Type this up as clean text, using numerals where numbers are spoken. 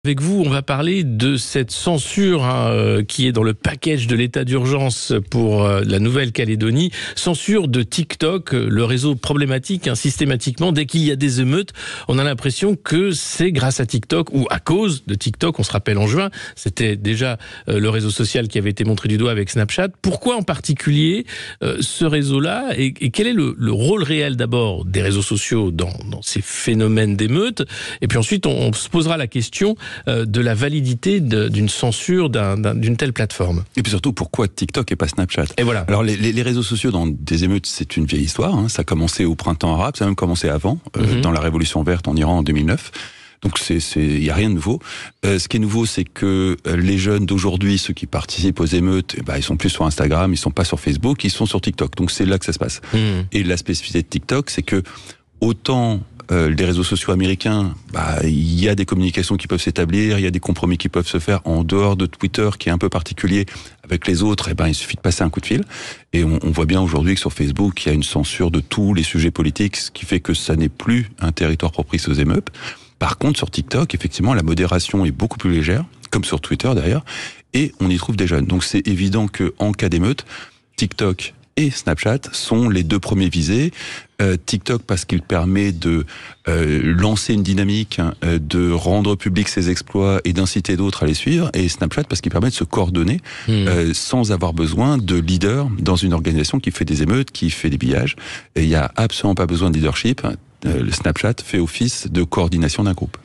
Avec vous, on va parler de cette censure qui est dans le package de l'état d'urgence pour la Nouvelle-Calédonie. Censure de TikTok, le réseau problématique systématiquement. Dès qu'il y a des émeutes, on a l'impression que c'est grâce à TikTok ou à cause de TikTok. On se rappelle en juin, c'était déjà le réseau social qui avait été montré du doigt avec Snapchat. Pourquoi en particulier ce réseau-là et quel est le rôle réel d'abord des réseaux sociaux dans ces phénomènes d'émeutes? Et puis ensuite, on se posera la question de la validité d'une censure d'une telle plateforme. Et puis surtout, pourquoi TikTok et pas Snapchat? Et voilà. Alors les réseaux sociaux dans des émeutes, c'est une vieille histoire. Ça a commencé au printemps arabe, ça a même commencé avant, dans la révolution verte en Iran en 2009. Donc il y a rien de nouveau. Ce qui est nouveau, c'est que les jeunes d'aujourd'hui, ceux qui participent aux émeutes, ils sont plus sur Instagram, ils sont pas sur Facebook, ils sont sur TikTok. Donc c'est là que ça se passe. Et la spécificité de TikTok, c'est que autant les réseaux sociaux américains, il y a des communications qui peuvent s'établir, il y a des compromis qui peuvent se faire en dehors de Twitter, qui est un peu particulier. Avec les autres, il suffit de passer un coup de fil. Et on voit bien aujourd'hui que sur Facebook, il y a une censure de tous les sujets politiques, ce qui fait que ça n'est plus un territoire propice aux émeutes. Par contre, sur TikTok, effectivement, la modération est beaucoup plus légère, comme sur Twitter d'ailleurs, et on y trouve des jeunes. Donc c'est évident qu'en cas d'émeute, TikTok et Snapchat sont les deux premiers visés. TikTok parce qu'il permet de lancer une dynamique, de rendre public ses exploits et d'inciter d'autres à les suivre, et Snapchat parce qu'il permet de se coordonner sans avoir besoin de leader dans une organisation qui fait des émeutes, qui fait des pillages. Et il n'y a absolument pas besoin de leadership. Le Snapchat fait office de coordination d'un groupe.